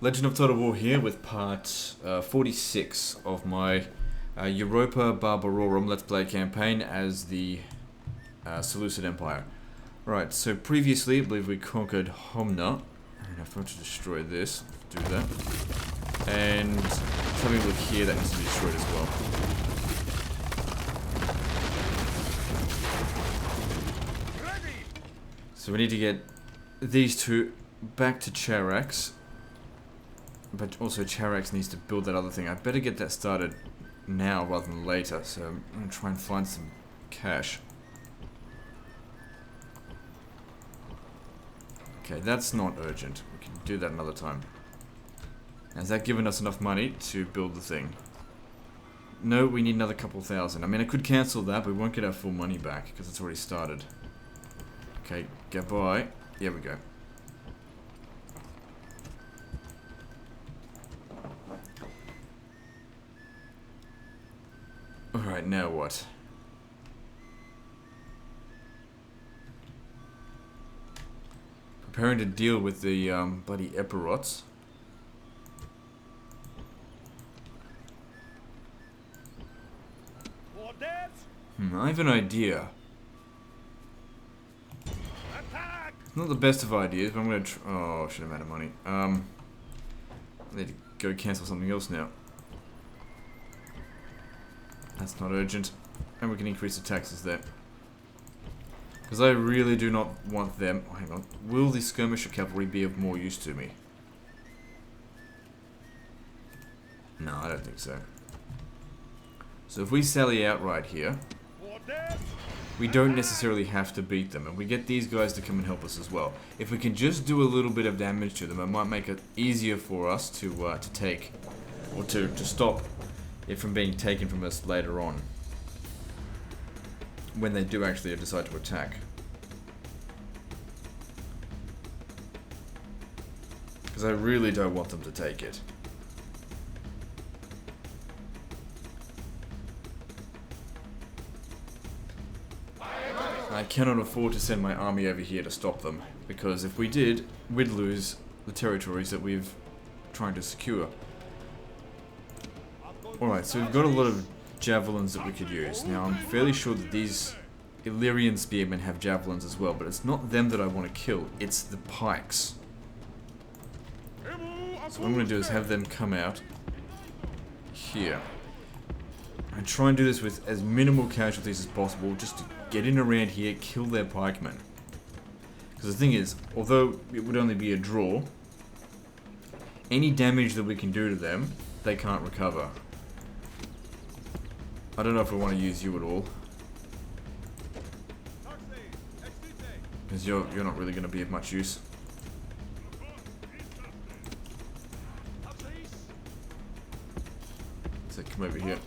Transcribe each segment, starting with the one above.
Legend of Total War here with part 46 of my Europa Barbarorum Let's Play campaign as the Seleucid Empire. Right, so previously I believe we conquered Homna. And I've got to destroy this. Do that. And let's have a look here, that needs to be destroyed as well. So we need to get these two back to Charax. But also Charax needs to build that other thing. I better get that started now rather than later. So I'm going to try and find some cash. Okay, that's not urgent. We can do that another time. Has that given us enough money to build the thing? No, we need another couple thousand. I mean, I could cancel that, but we won't get our full money back because it's already started. Okay, goodbye. Here we go. Alright, now what? Preparing to deal with the bloody Epirots. I have an idea. Not the best of ideas, but I'm gonna oh, I should have had money. I need to go cancel something else now. That's not urgent. And we can increase the taxes there. Because I really do not want them. Oh, hang on. Will the skirmisher cavalry be of more use to me? No, I don't think so. So if we sally out right here, we don't necessarily have to beat them. And we get these guys to come and help us as well. If we can just do a little bit of damage to them, it might make it easier for us to take, or to stop it from being taken from us later on, when they do actually decide to attack. Because I really don't want them to take it. I cannot afford to send my army over here to stop them, because if we did, we'd lose the territories that we've trying to secure. Alright, so we've got a lot of javelins that we could use. Now, I'm fairly sure that these Illyrian spearmen have javelins as well, but it's not them that I want to kill, it's the pikes. So what I'm going to do is have them come out here. And try and do this with as minimal casualties as possible, just to get in around here, kill their pikemen. Because the thing is, although it would only be a draw, any damage that we can do to them, they can't recover. I don't know if I want to use you at all. Because you're not really going to be of much use. So come over here.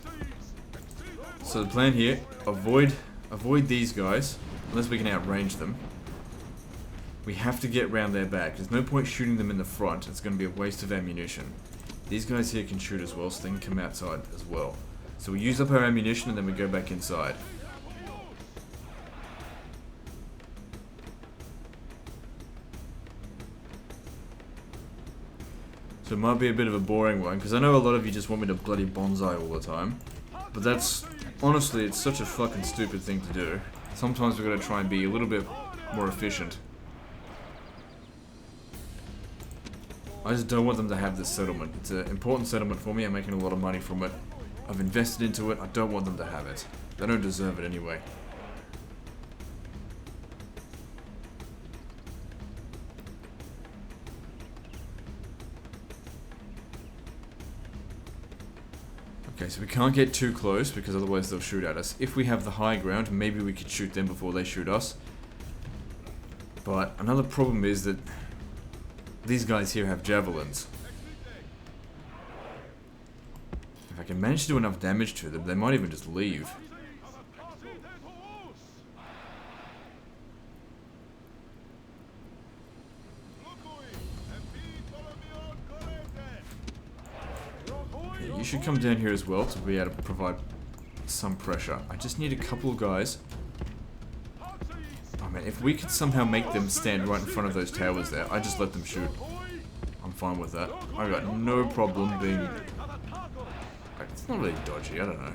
So the plan here, avoid these guys, unless we can outrange them. We have to get round their back. There's no point shooting them in the front, it's going to be a waste of ammunition. These guys here can shoot as well, so they can come outside as well. So we use up our ammunition and then we go back inside. So it might be a bit of a boring one, because I know a lot of you just want me to bloody bonsai all the time. But that's, honestly, it's such a fucking stupid thing to do. Sometimes we've got to try and be a little bit more efficient. I just don't want them to have this settlement. It's an important settlement for me, I'm making a lot of money from it. I've invested into it, I don't want them to have it. They don't deserve it anyway. Okay, so we can't get too close because otherwise they'll shoot at us. If we have the high ground, maybe we could shoot them before they shoot us. But another problem is that these guys here have javelins. If I can manage to do enough damage to them, they might even just leave. Okay, you should come down here as well to be able to provide some pressure. I just need a couple of guys. Oh man, if we could somehow make them stand right in front of those towers there, I just let them shoot. I'm fine with that. I got no problem being... It's not really dodgy, I don't know.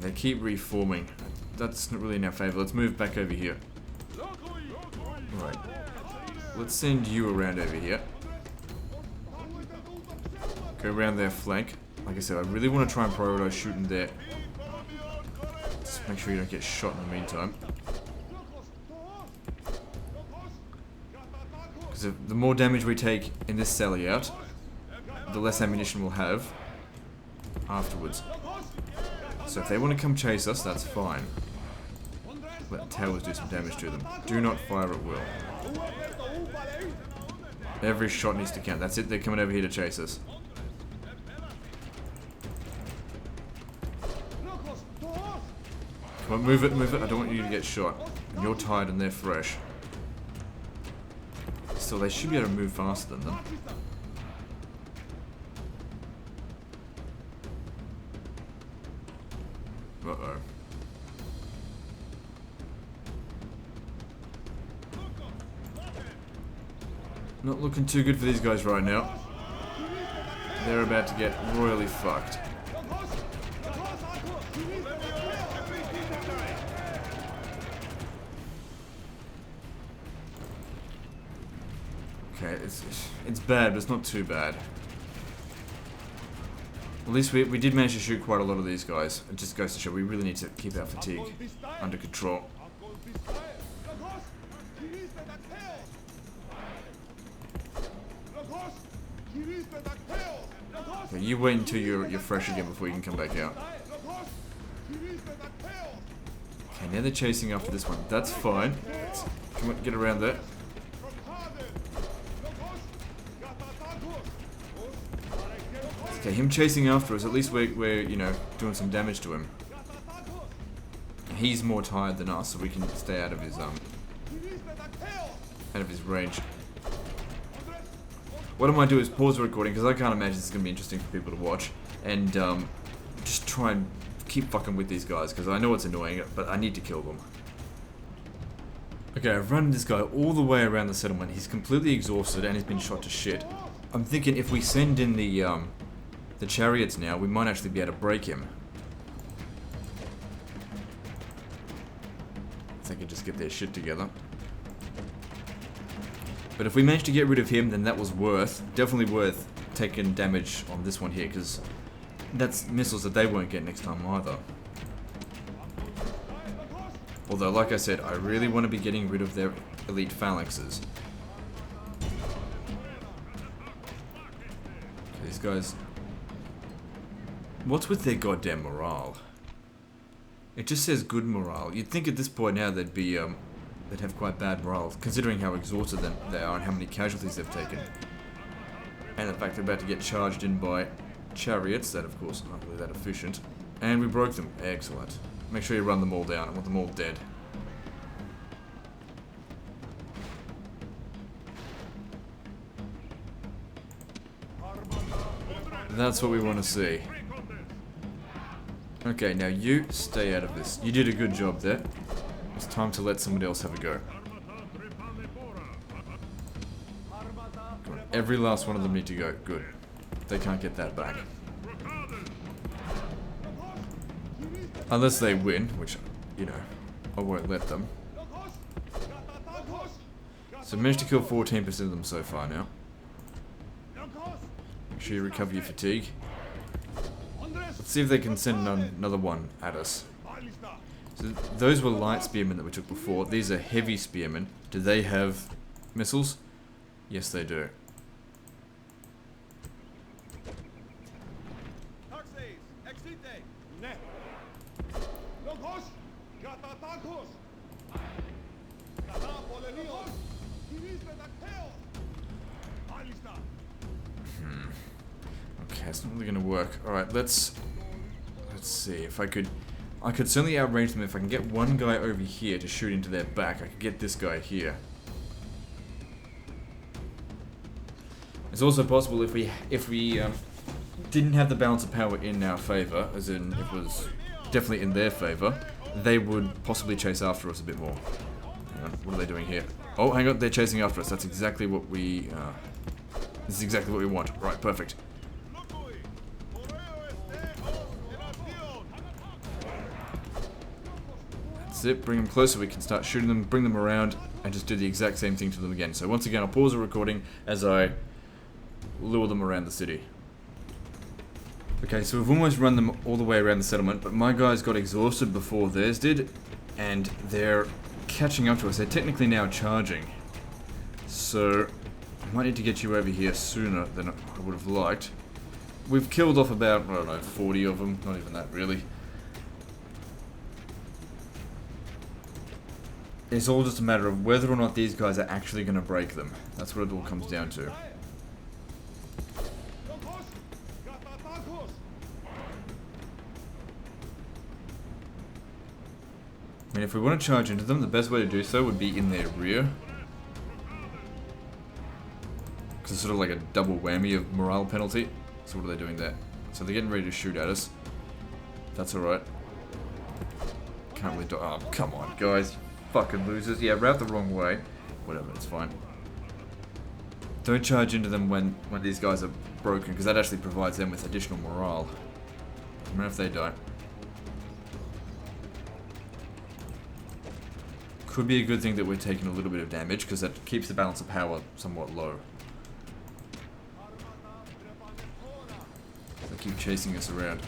They keep reforming. That's not really in our favor. Let's move back over here. Right. Let's send you around over here. Go around their flank. Like I said, I really want to try and prioritize shooting there. Just make sure you don't get shot in the meantime. Because the more damage we take in this sally out, the less ammunition we'll have afterwards. So if they want to come chase us, that's fine. Let towers do some damage to them. Do not fire at will. Every shot needs to count. That's it, they're coming over here to chase us. Come on, move it, move it. I don't want you to get shot. And you're tired and they're fresh. Still, they should be able to move faster than them. Uh-oh. Not looking too good for these guys right now. They're about to get royally fucked. Okay, it's bad, but it's not too bad. At least we did manage to shoot quite a lot of these guys. It just goes to show we really need to keep our fatigue under control. Okay, you wait until you're fresh again before you can come back out. Okay, now they're chasing after this one. That's fine. Come on, get around there. Okay, him chasing after us, at least we're you know, doing some damage to him. He's more tired than us, so we can stay out of his range. What I might do is pause the recording, because I can't imagine this is going to be interesting for people to watch, and just try and keep fucking with these guys, because I know it's annoying, but I need to kill them. Okay, I've run this guy all the way around the settlement. He's completely exhausted and he's been shot to shit. I'm thinking if we send in the chariots now, we might actually be able to break him. If they can just get their shit together. But if we manage to get rid of him, then that was definitely worth taking damage on this one here, because that's missiles that they won't get next time either. Although, like I said, I really want to be getting rid of their elite phalanxes. These guys... What's with their goddamn morale? It just says good morale. You'd think at this point now they'd be, they'd have quite bad morale, considering how exhausted they are and how many casualties they've taken. And the fact they're about to get charged in by chariots, that of course aren't really that efficient. And we broke them. Excellent. Make sure you run them all down. I want them all dead. That's what we want to see. Okay, now you stay out of this. You did a good job there. It's time to let somebody else have a go. Come on, every last one of them need to go. Good. They can't get that back. Unless they win, which, you know, I won't let them. So managed to kill 14% of them so far now. Make sure you recover your fatigue. Let's see if they can send another one at us. So those were light spearmen that we took before. These are heavy spearmen. Do they have missiles? Yes, they do. Okay, it's not really gonna work. Alright, let's see if I could certainly outrange them if I can get one guy over here to shoot into their back. I could get this guy here. It's also possible if we didn't have the balance of power in our favor, as in it was definitely in their favor, they would possibly chase after us a bit more. Hang on, what are they doing here? Oh, hang on, they're chasing after us. That's exactly what we... this is exactly what we want. Right, perfect. That's it, bring them closer, we can start shooting them, bring them around, and just do the exact same thing to them again. So once again, I'll pause the recording as I lure them around the city. Okay, so we've almost run them all the way around the settlement, but my guys got exhausted before theirs did, and they're catching up to us. They're technically now charging. So, I might need to get you over here sooner than I would have liked. We've killed off about, I don't know, 40 of them. Not even that, really. It's all just a matter of whether or not these guys are actually going to break them. That's what it all comes down to. I mean, if we want to charge into them, the best way to do so would be in their rear. Because it's sort of like a double whammy of morale penalty. So what are they doing there? So they're getting ready to shoot at us. That's alright. Can't really do- oh, come on, guys. Fucking losers. Yeah, route the wrong way. Whatever, it's fine. Don't charge into them when these guys are broken, because that actually provides them with additional morale. I mean, if they die. Could be a good thing that we're taking a little bit of damage, because that keeps the balance of power somewhat low. They keep chasing us around.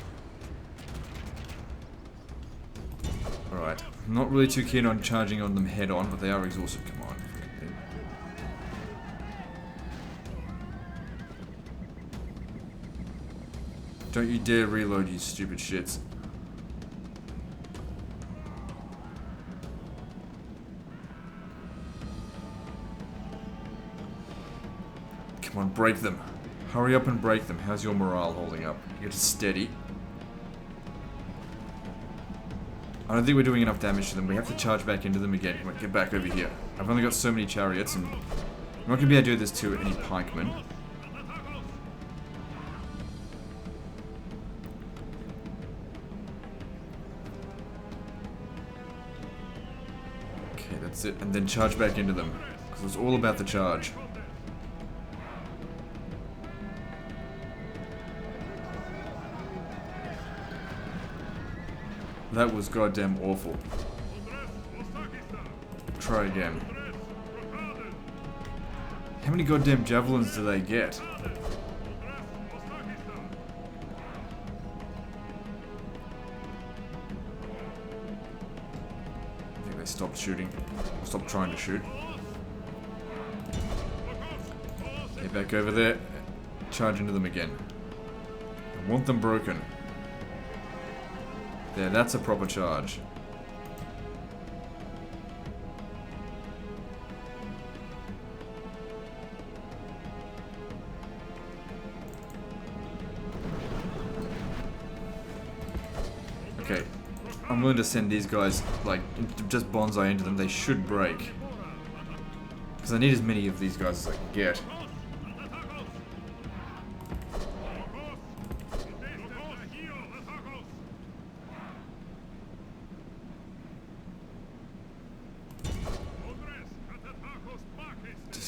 Alright, I'm not really too keen on charging on them head on, but they are exhausted, come on. Don't you dare reload, you stupid shits. Come on, break them. Hurry up and break them. How's your morale holding up? You're just steady. I don't think we're doing enough damage to them. We have to charge back into them again. Come on, get back over here. I've only got so many chariots, and I'm not going to be able to do this to any pikemen. Okay, that's it. And then charge back into them. Because it's all about the charge. That was goddamn awful. Try again. How many goddamn javelins do they get? I think they stopped shooting. Stopped trying to shoot. Get back over there. Charge into them again. I want them broken. There, that's a proper charge. Okay, I'm willing to send these guys, like, just bonsai into them. They should break. Because I need as many of these guys as I can get.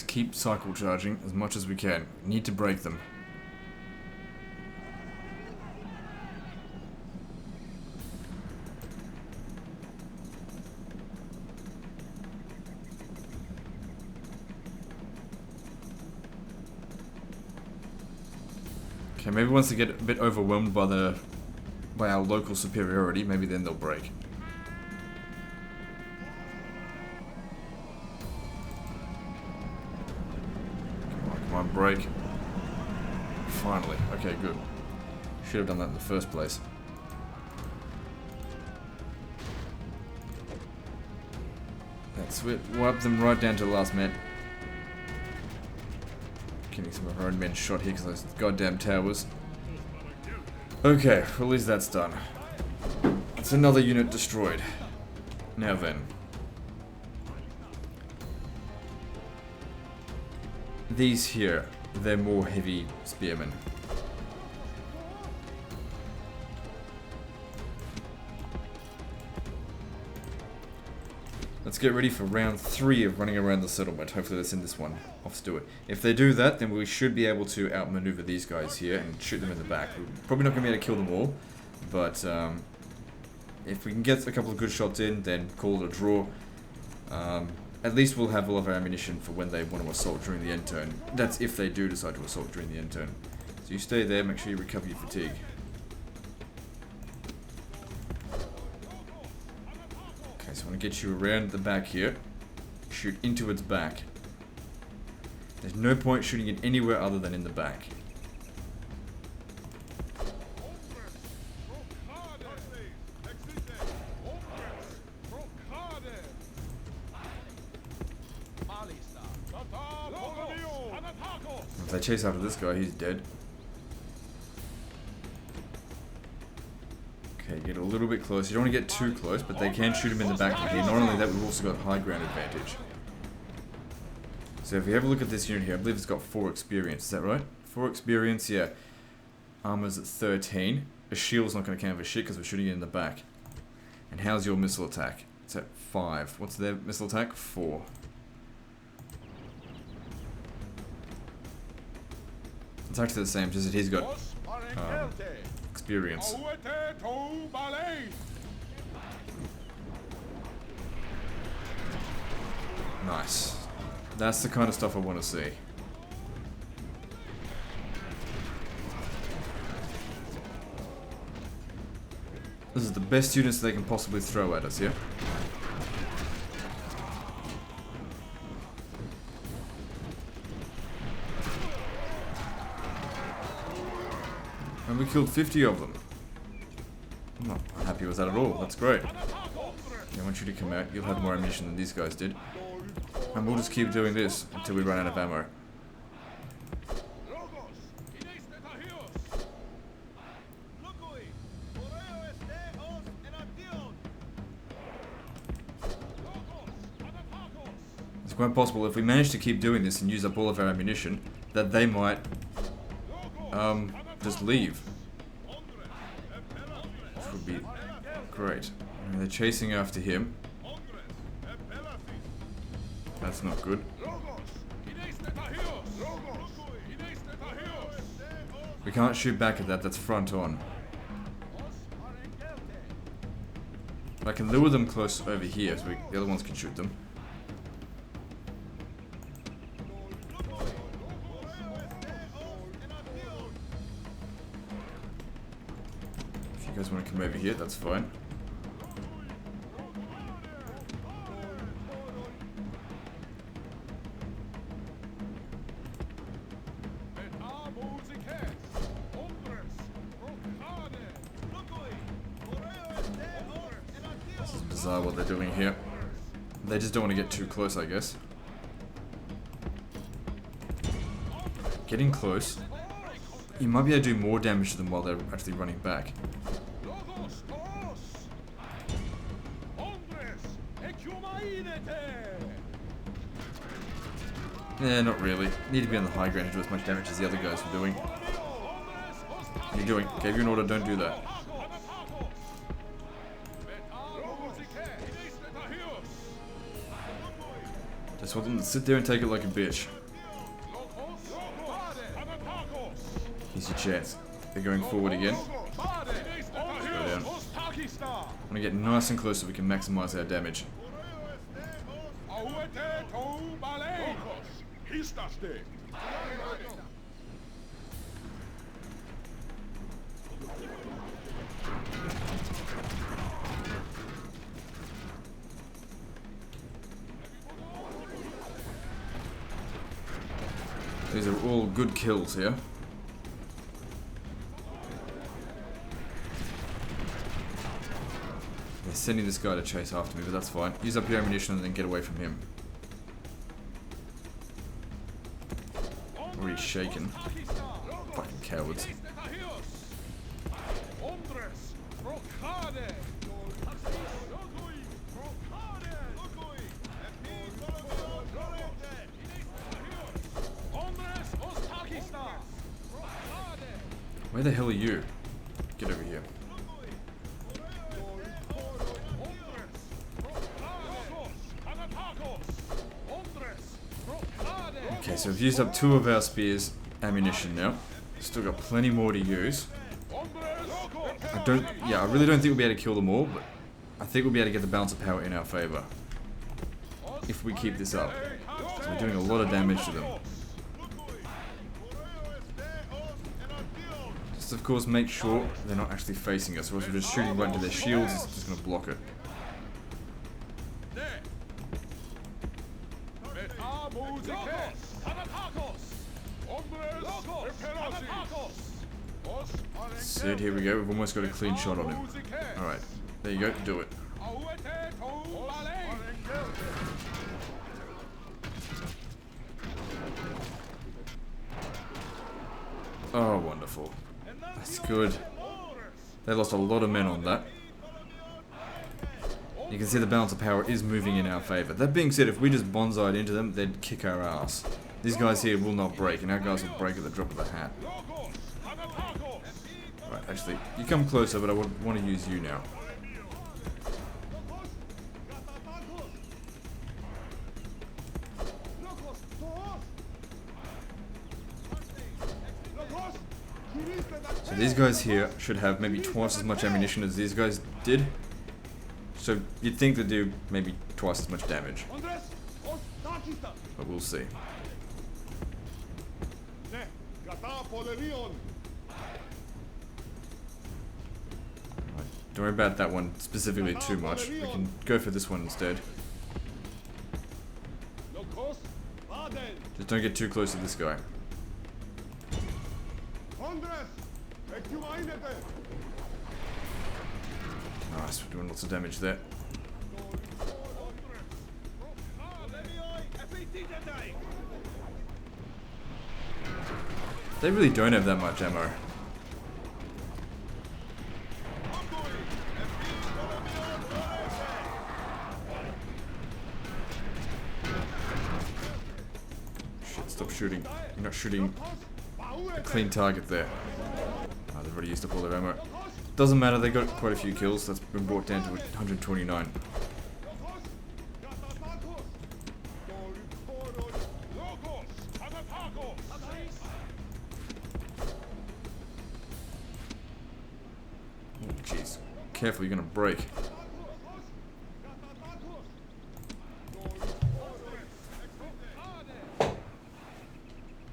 Keep cycle charging as much as we can. Need to break them. Okay, maybe once they get a bit overwhelmed by our local superiority, maybe then they'll break. Break. Finally. Okay, good. Should have done that in the first place. That's it. Wipe them right down to the last man. Getting some of our own men shot here because those goddamn towers. Okay, well, at least that's done. It's another unit destroyed. Now then. These here, they're more heavy spearmen. Let's get ready for round 3 of running around the settlement. Hopefully they send this one off to do it. If they do that, then we should be able to outmaneuver these guys here and shoot them in the back. We're probably not going to be able to kill them all, but if we can get a couple of good shots in, then call it a draw. At least we'll have all of our ammunition for when they want to assault during the end turn. That's if they do decide to assault during the end turn. So you stay there, make sure you recover your fatigue. Okay, so I want to get you around the back here. Shoot into its back. There's no point shooting it anywhere other than in the back. If they chase after this guy, he's dead. Okay, get a little bit close. You don't want to get too close, but they can shoot him in the back from here. Not only that, we've also got high ground advantage. So if we have a look at this unit here, I believe it's got 4 experience. Is that right? 4 experience, yeah. Armor's at 13. A shield's not going to count for shit because we're shooting it in the back. And how's your missile attack? It's at 5. What's their missile attack? 4. It's actually the same, just that he's got experience. Nice. That's the kind of stuff I want to see. This is the best units they can possibly throw at us, yeah? And we killed 50 of them. I'm not happy with that at all. That's great. I want you to come out. You'll have more ammunition than these guys did. And we'll just keep doing this until we run out of ammo. It's quite possible if we manage to keep doing this and use up all of our ammunition, that they might just leave. Which would be great. And they're chasing after him. That's not good. We can't shoot back at that, that's front on. But I can lure them close over here so the other ones can shoot them. If you guys want to come over here, that's fine. This is bizarre what they're doing here. They just don't want to get too close, I guess. Getting close. You might be able to do more damage to them while they're actually running back. Yeah, not really. Need to be on the high ground to do as much damage as the other guys were doing. What are you doing? Gave you an order, don't do that. Just want them to sit there and take it like a bitch. Here's your chance. They're going forward again. Let's go down. I want to get nice and close so we can maximize our damage. These are all good kills here. They're sending this guy to chase after me, but that's fine. Use up your ammunition and then get away from him. Already shaken. Fucking cowards. Where the hell are you? Get over here. Okay, so we've used up 2 of our spears' ammunition now. Still got plenty more to use. I really don't think we'll be able to kill them all, but I think we'll be able to get the balance of power in our favor. If we keep this up. So we're doing a lot of damage to them. Just of course make sure they're not actually facing us, or else we're just shooting right into their shields, it's just going to block it. Sid, here we go, we've almost got a clean shot on him. Alright, there you go, do it. Oh, wonderful. That's good. They lost a lot of men on that. You can see the balance of power is moving in our favor. That being said, if we just bonsai'd into them, they'd kick our ass. These guys here will not break, and our guys will break at the drop of a hat. Right, actually, you come closer, but I would want to use you now. So these guys here should have maybe twice as much ammunition as these guys did. So you'd think they'd do maybe twice as much damage. But we'll see. Don't worry about that one specifically too much. We can go for this one instead. Just don't get too close to this guy. Nice, we're doing lots of damage there. They really don't have that much ammo. Shit, stop shooting. You're not shooting a clean target there. Oh, they've already used up all their ammo. Doesn't matter, they got quite a few kills. That's been brought down to 129. Oh, jeez. Careful, you're gonna break.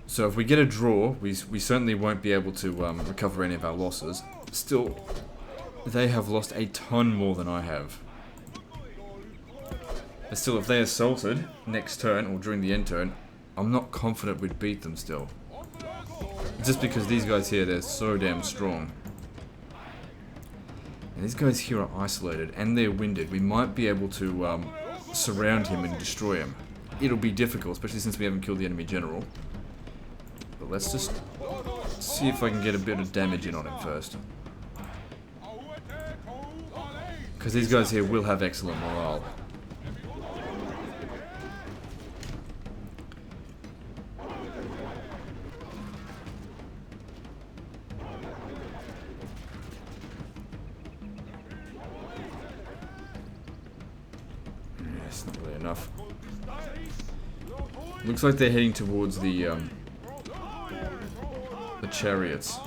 So if we get a draw, we certainly won't be able to recover any of our losses. Still, they have lost a ton more than I have. But still, if they assaulted next turn or during the end turn, I'm not confident we'd beat them still. Just because these guys here, they're so damn strong. And these guys here are isolated and they're winded. We might be able to surround him and destroy him. It'll be difficult, especially since we haven't killed the enemy general. But let's just see if I can get a bit of damage in on him first. Because these guys here will have excellent morale. That's not really enough. Looks like they're heading towards the chariots.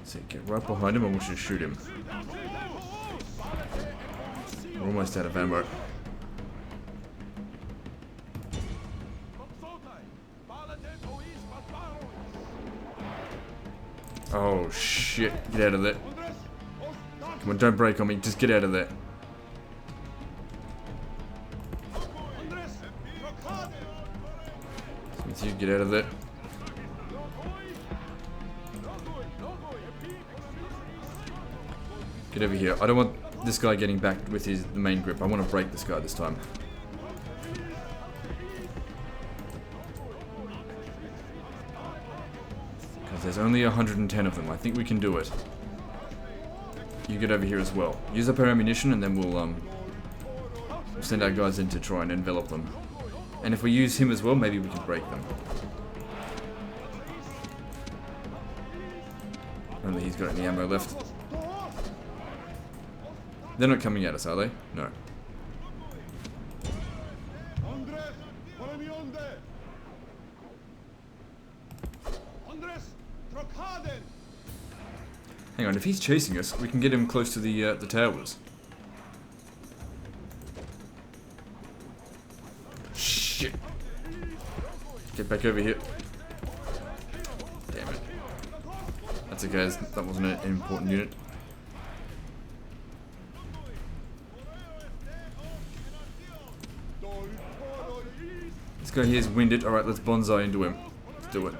So get right behind him, I want you to shoot him. We're almost out of ammo. Oh shit, get out of there. Come on, don't break on me, just get out of there. You get out of there. Get over here. I don't want this guy getting back with the main grip. I want to break this guy this time. Because there's only 110 of them. I think we can do it. You get over here as well. Use up our ammunition and then we'll send our guys in to try and envelop them. And if we use him as well, maybe we can break them. Only he's got any ammo left. They're not coming at us, are they? No. Hang on, if he's chasing us, we can get him close to the towers. Shit. Get back over here. Damn it. That's okay, that wasn't an important unit. This guy here is winded. Alright, let's bonsai into him. Let's do it.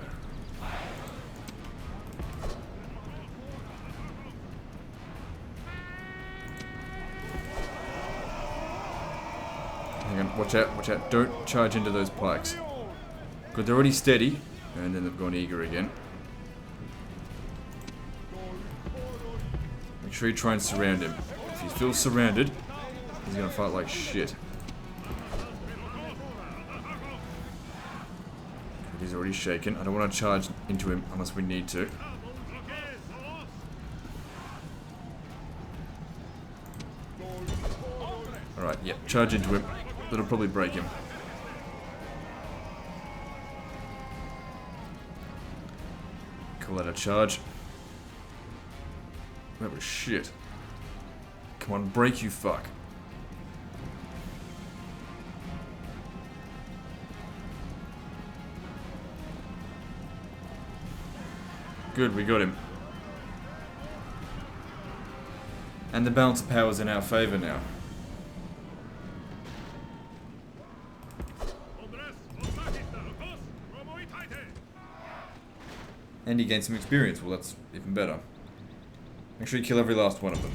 Hang on, watch out, watch out. Don't charge into those pikes. Good, they're already steady. And then they've gone eager again. Make sure you try and surround him. If he feels surrounded, he's gonna fight like shit. He's already shaken. I don't want to charge into him unless we need to. Alright, yeah, charge into him. That'll probably break him. Call that a charge. That was shit. Come on, break, you fuck. Good, we got him. And the balance of power is in our favor now. And he gained some experience. Well, that's even better. Make sure you kill every last one of them.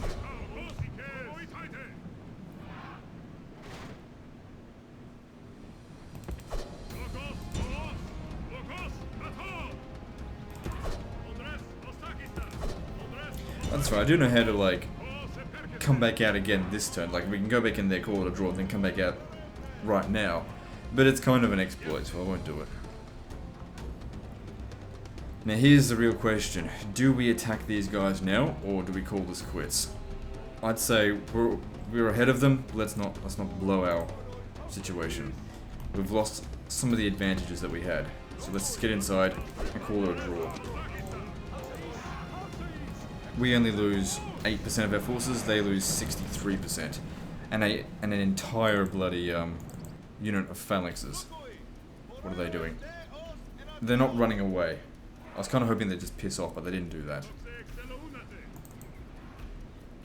That's right, I do know how to, like, come back out again this turn. Like, we can go back in there, call it a draw, then come back out right now. But it's kind of an exploit, so I won't do it. Now here's the real question. Do we attack these guys now, or do we call this quits? I'd say we're ahead of them. Let's not blow our situation. We've lost some of the advantages that we had. So let's just get inside and call it a draw. We only lose 8% of our forces, they lose 63%. And an entire bloody unit of phalanxes. What are they doing? They're not running away. I was kind of hoping they'd just piss off, but they didn't do that.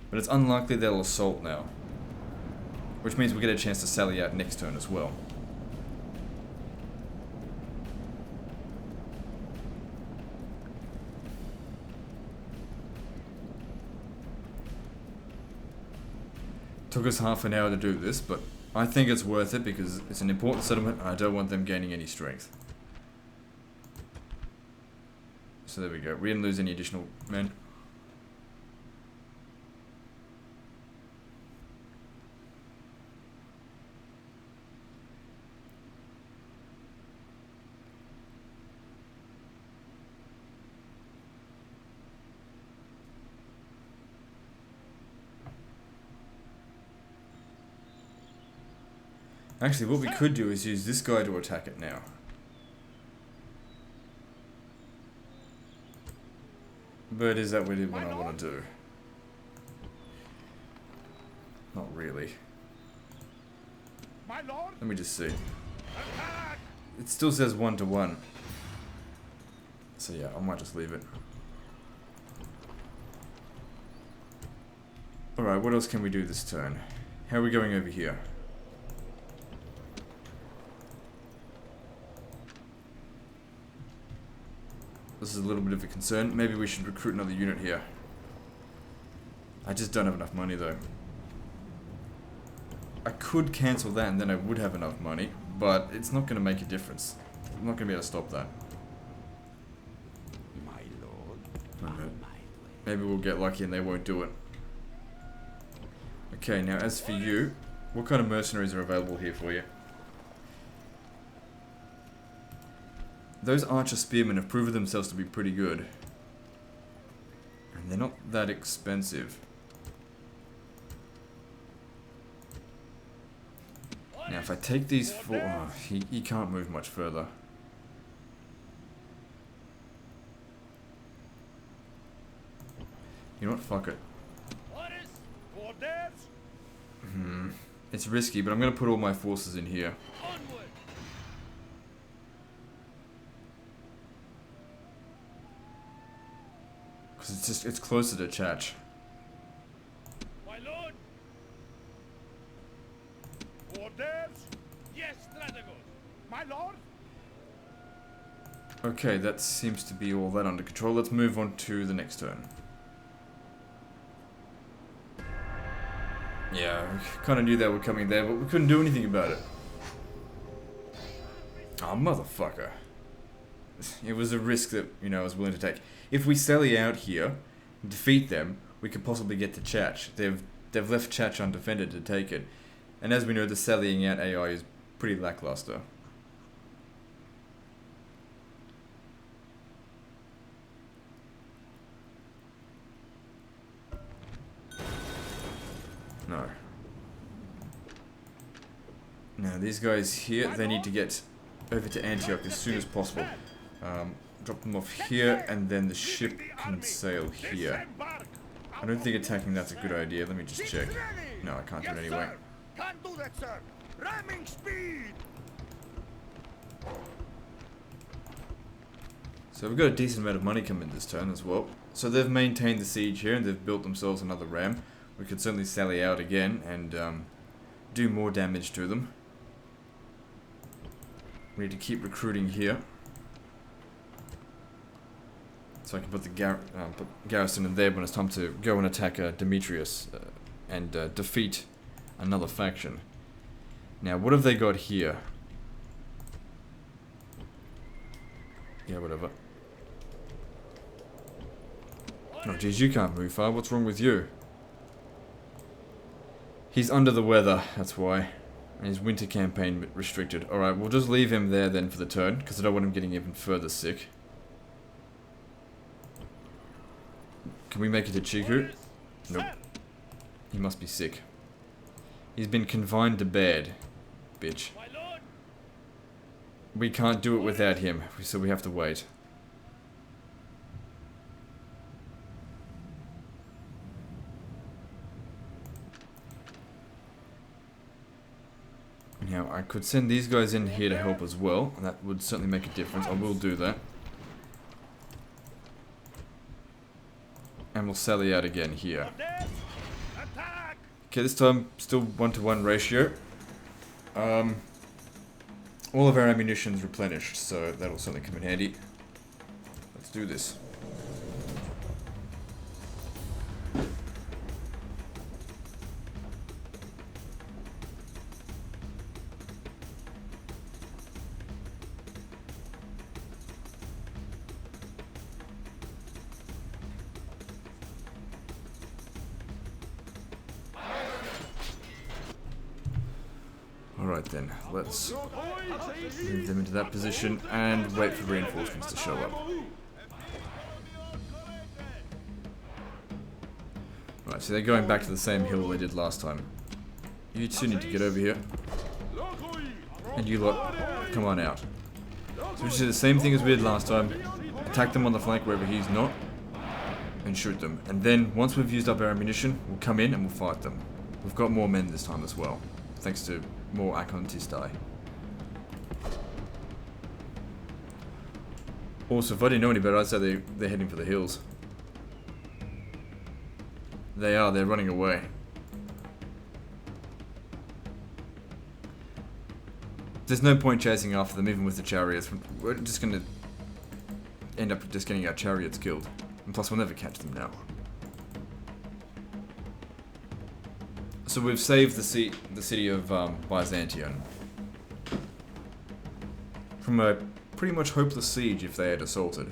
But it's unlikely they'll assault now. Which means we get a chance to sally out next turn as well. Took us half an hour to do this, but I think it's worth it because it's an important settlement and I don't want them gaining any strength. So there we go. We didn't lose any additional men. Actually, what we could do is use this guy to attack it now. But is that really what I want to do? Not really. Let me just see. It still says 1-to-1. So yeah, I might just leave it. Alright, what else can we do this turn? How are we going over here? This is a little bit of a concern. Maybe we should recruit another unit here. I just don't have enough money though. I could cancel that and then I would have enough money, but it's not going to make a difference. I'm not going to be able to stop that. My lord. Okay. Maybe we'll get lucky and they won't do it. Okay, now as for you, what kind of mercenaries are available here for you? Those archer spearmen have proven themselves to be pretty good. And they're not that expensive. Now if I take these four... Oh, he can't move much further. You know what? Fuck it. Orders, orders, It's risky, but I'm going to put all my forces in here. onward. Because it's closer to Chach. My lord. Orders. Yes, Strategos. My lord. Okay, that seems to be all that under control. Let's move on to the next turn. Yeah, we kind of knew they were coming there, but we couldn't do anything about it. Oh, motherfucker. It was a risk that, you know, I was willing to take. If we sally out here, and defeat them, we could possibly get to Chach. They've left Chach undefended to take it. And as we know, the sallying out AI is pretty lackluster. No. Now these guys here, they need to get over to Antioch as soon as possible. Drop them off here, and then the ship can sail here. I don't think attacking that's a good idea. Let me just check. No, I can't do it anyway. Can't do that, sir. Ramming speed. So we've got a decent amount of money coming this turn as well. So they've maintained the siege here, and they've built themselves another ram. We could certainly sally out again and do more damage to them. We need to keep recruiting here. So I can put the garrison in there when it's time to go and attack Demetrius and defeat another faction. Now, what have they got here? Yeah, whatever. Oh, geez, you can't move far. What's wrong with you? He's under the weather, that's why. And his winter campaign restricted. Alright, we'll just leave him there then for the turn, because I don't want him getting even further sick. Can we make it to Chiku? Nope. He must be sick. He's been confined to bed. Bitch. We can't do it without him, so we have to wait. Now, I could send these guys in here to help as well, and that would certainly make a difference. I will do that. And we'll sally out again here. Okay, this time, still 1-to-1 ratio. All of our ammunition's replenished, so that'll certainly come in handy. Let's do this. Alright then, let's move them into that position and wait for reinforcements to show up. Right, so they're going back to the same hill they did last time. You two need to get over here. And you lot, come on out. So we just do the same thing as we did last time. Attack them on the flank wherever he's not. And shoot them. And then, once we've used up our ammunition, we'll come in and we'll fight them. We've got more men this time as well. Thanks to more Akontistai. Also, if I didn't know any better, I'd say they're heading for the hills. They are, they're running away. There's no point chasing after them, even with the chariots. We're just gonna end up just getting our chariots killed. And plus, we'll never catch them now. So we've saved the city of Byzantium from a pretty much hopeless siege if they had assaulted.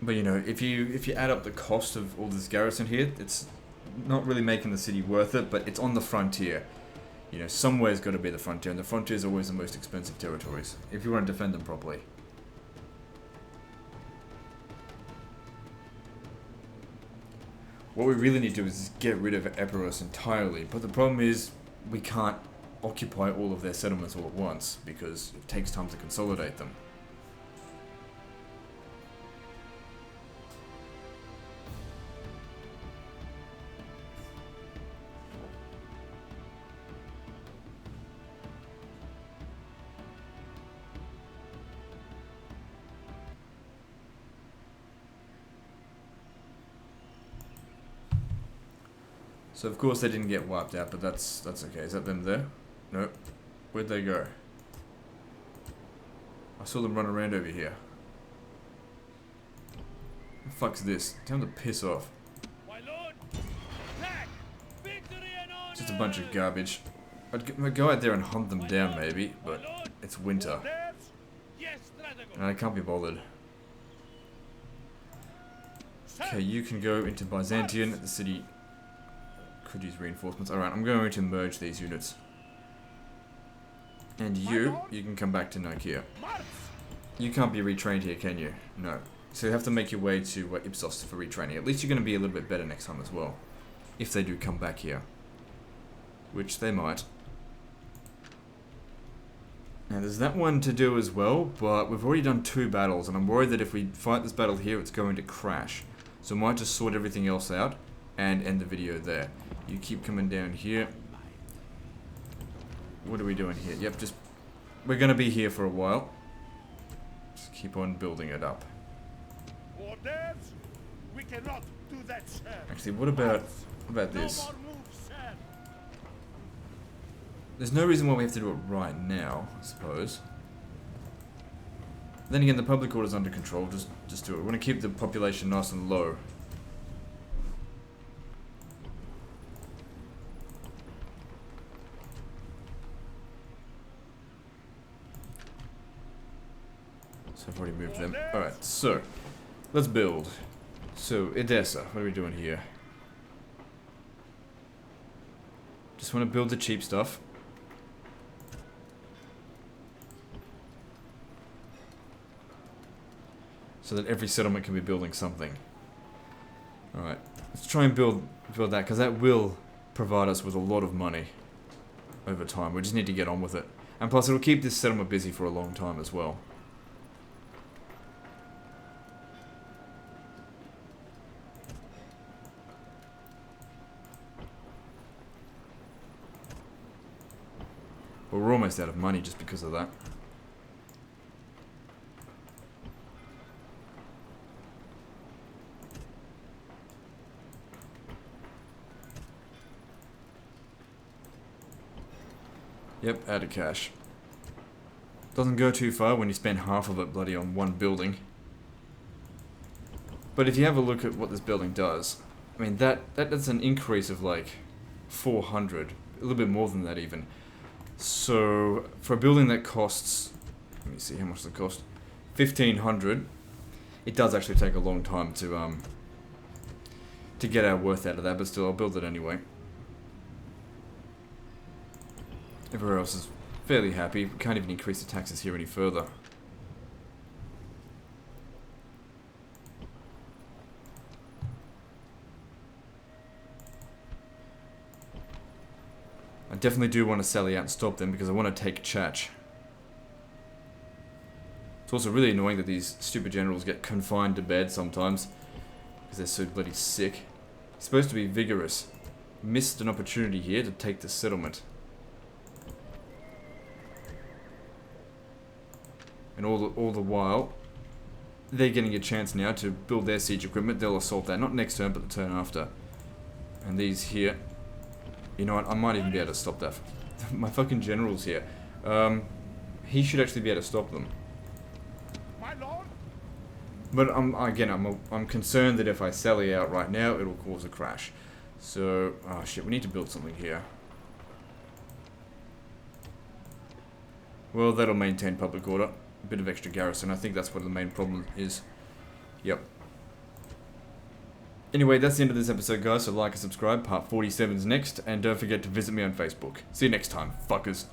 But you know, if you add up the cost of all this garrison here, it's not really making the city worth it, but it's on the frontier. You know, somewhere's got to be the frontier, and the frontier is always the most expensive territories, if you want to defend them properly. What we really need to do is get rid of Epirus entirely, but the problem is we can't occupy all of their settlements all at once, because it takes time to consolidate them. So of course they didn't get wiped out, but that's okay. Is that them there? Nope. Where'd they go? I saw them run around over here. What the fuck's this? Tell them to piss off. My lord, attack! Victory and honor! Just a bunch of garbage. I'd go out there and hunt them down maybe, but it's winter. Orders? Yes, Stradago. And I can't be bothered. Okay, you can go into Byzantium. The city could use reinforcements. Alright, I'm going to merge these units. And you can come back to Nicaea. You can't be retrained here, can you? No. So you have to make your way to Ipsos for retraining. At least you're going to be a little bit better next time as well. If they do come back here. Which they might. Now there's that one to do as well, but we've already done 2 battles, and I'm worried that if we fight this battle here, it's going to crash. So I might just sort everything else out and end the video there. You keep coming down here. What are we doing here? Yep, just... we're going to be here for a while. Just keep on building it up. Orders? We cannot do that, sir. Actually, what about No this? more moves, sir. There's no reason why we have to do it right now, I suppose. Then again, the public order's under control. Just do it. We want to keep the population nice and low. So I've already moved them. Alright, so let's build. So, Edessa, what are we doing here? Just want to build the cheap stuff. So that every settlement can be building something. Alright, let's try and build that, because that will provide us with a lot of money over time. We just need to get on with it. And plus, it'll keep this settlement busy for a long time as well. But we're almost out of money just because of that. Yep, out of cash. Doesn't go too far when you spend half of it bloody on one building. But if you have a look at what this building does, I mean that's an increase of like 400, a little bit more than that even. So for a building that costs, let me see how much does it cost, 1,500. It does actually take a long time to get our worth out of that, but still I'll build it anyway. Everywhere else is fairly happy. We can't even increase the taxes here any further. I definitely do want to sally out and stop them because I want to take Chach. It's also really annoying that these stupid generals get confined to bed sometimes because they're so bloody sick. He's supposed to be vigorous. Missed an opportunity here to take the settlement. And all the while, they're getting a chance now to build their siege equipment. They'll assault that, not next turn, but the turn after. And these here, you know what, I might even be able to stop that. My fucking general's here. He should actually be able to stop them. My lord? But I'm concerned that if I sally out right now, it'll cause a crash. So, oh shit, we need to build something here. Well, that'll maintain public order. A bit of extra garrison. I think that's what the main problem is. Yep. Anyway, that's the end of this episode, guys. So like and subscribe. Part 47's next. And don't forget to visit me on Facebook. See you next time, fuckers.